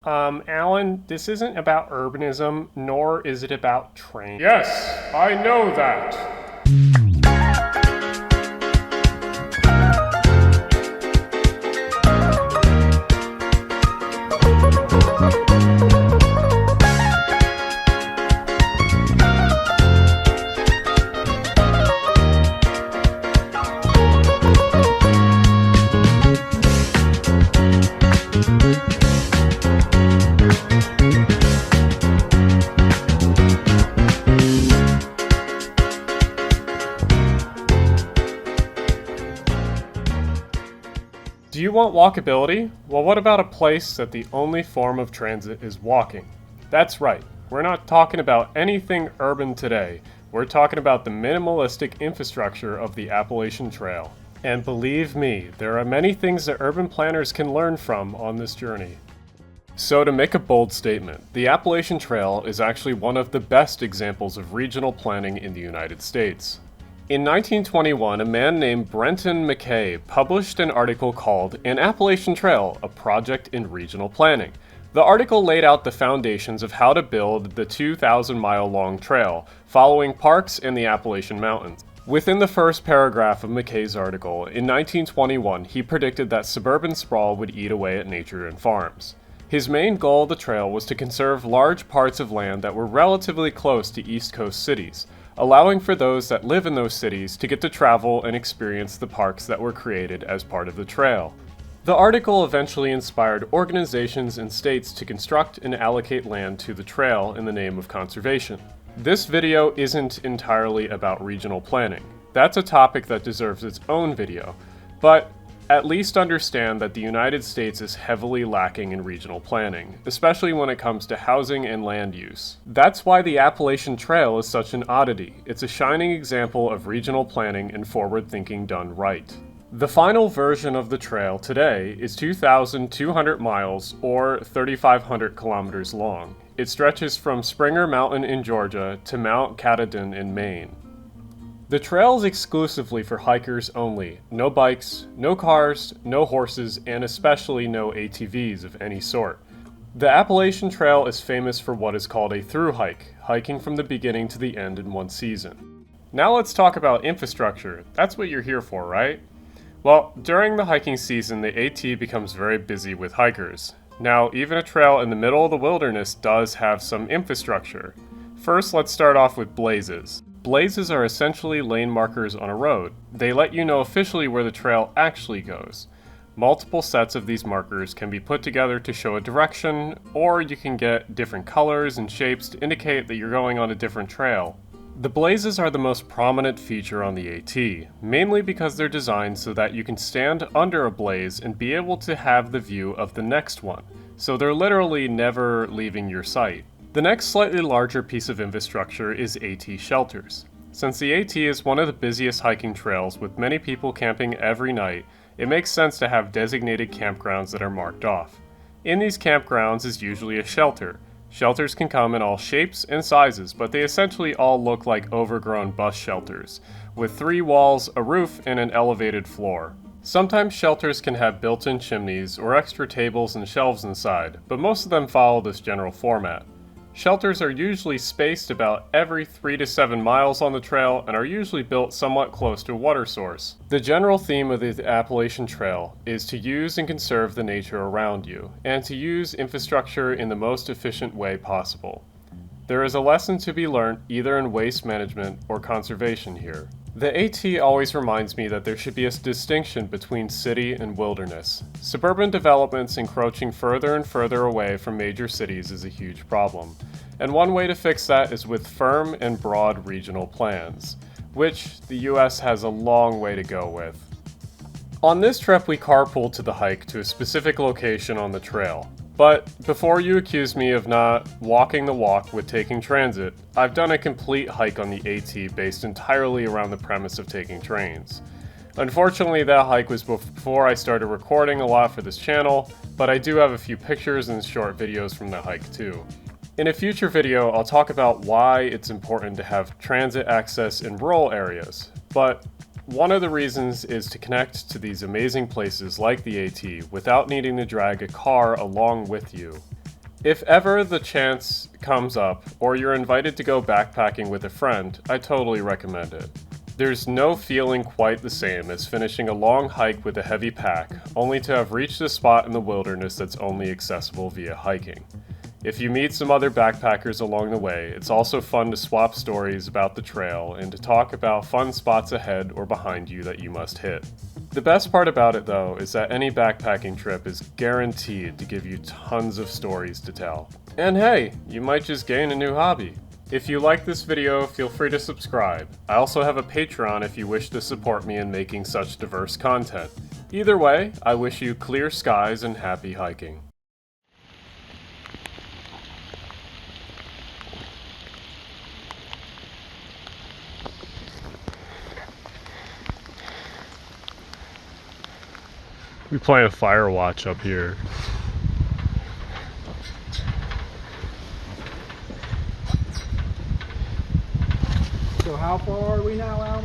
Alan, this isn't about urbanism, nor is it about trains. Yes, I know that. Do you want walkability? Well, what about a place that the only form of transit is walking? That's right, we're not talking about anything urban today. We're talking about the minimalistic infrastructure of the Appalachian Trail. And believe me, there are many things that urban planners can learn from on this journey. So to make a bold statement, the Appalachian Trail is actually one of the best examples of regional planning in the United States. In 1921, a man named Brenton McKay published an article called An Appalachian Trail, a Project in Regional Planning. The article laid out the foundations of how to build the 2,000-mile-long trail, following parks in the Appalachian Mountains. Within the first paragraph of McKay's article, in 1921, he predicted that suburban sprawl would eat away at nature and farms. His main goal of the trail was to conserve large parts of land that were relatively close to East Coast cities, allowing for those that live in those cities to get to travel and experience the parks that were created as part of the trail. The article eventually inspired organizations and states to construct and allocate land to the trail in the name of conservation. This video isn't entirely about regional planning. That's a topic that deserves its own video, but at least understand that the United States is heavily lacking in regional planning, especially when it comes to housing and land use. That's why the Appalachian Trail is such an oddity. It's a shining example of regional planning and forward thinking done right. The final version of the trail today is 2,200 miles or 3,500 kilometers long. It stretches from Springer Mountain in Georgia to Mount Katahdin in Maine. The trail is exclusively for hikers only. No bikes, no cars, no horses, and especially no ATVs of any sort. The Appalachian Trail is famous for what is called a through hike, hiking from the beginning to the end in one season. Now let's talk about infrastructure. That's what you're here for, right? Well, during the hiking season, the AT becomes very busy with hikers. Now, even a trail in the middle of the wilderness does have some infrastructure. First, let's start off with blazes. Blazes are essentially lane markers on a road. They let you know officially where the trail actually goes. Multiple sets of these markers can be put together to show a direction, or you can get different colors and shapes to indicate that you're going on a different trail. The blazes are the most prominent feature on the AT, mainly because they're designed so that you can stand under a blaze and be able to have the view of the next one, so they're literally never leaving your sight. The next slightly larger piece of infrastructure is AT shelters. Since the AT is one of the busiest hiking trails with many people camping every night, it makes sense to have designated campgrounds that are marked off. In these campgrounds is usually a shelter. Shelters can come in all shapes and sizes, but they essentially all look like overgrown bus shelters, with 3 walls, a roof, and an elevated floor. Sometimes shelters can have built-in chimneys or extra tables and shelves inside, but most of them follow this general format. Shelters are usually spaced about every 3 to 7 miles on the trail and are usually built somewhat close to a water source. The general theme of the Appalachian Trail is to use and conserve the nature around you, and to use infrastructure in the most efficient way possible. There is a lesson to be learned either in waste management or conservation here. The AT always reminds me that there should be a distinction between city and wilderness. Suburban developments encroaching further and further away from major cities is a huge problem, and one way to fix that is with firm and broad regional plans, which the US has a long way to go with. On this trip, we carpooled to the hike to a specific location on the trail. But before you accuse me of not walking the walk with taking transit, I've done a complete hike on the AT based entirely around the premise of taking trains. Unfortunately, that hike was before I started recording a lot for this channel, but I do have a few pictures and short videos from the hike too. In a future video, I'll talk about why it's important to have transit access in rural areas, but one of the reasons is to connect to these amazing places like the AT without needing to drag a car along with you. If ever the chance comes up, or you're invited to go backpacking with a friend, I totally recommend it. There's no feeling quite the same as finishing a long hike with a heavy pack, only to have reached a spot in the wilderness that's only accessible via hiking. If you meet some other backpackers along the way, it's also fun to swap stories about the trail and to talk about fun spots ahead or behind you that you must hit. The best part about it, though, is that any backpacking trip is guaranteed to give you tons of stories to tell. And hey, you might just gain a new hobby. If you like this video, feel free to subscribe. I also have a Patreon if you wish to support me in making such diverse content. Either way, I wish you clear skies and happy hiking. We play a fire watch up here. So how far are we now out?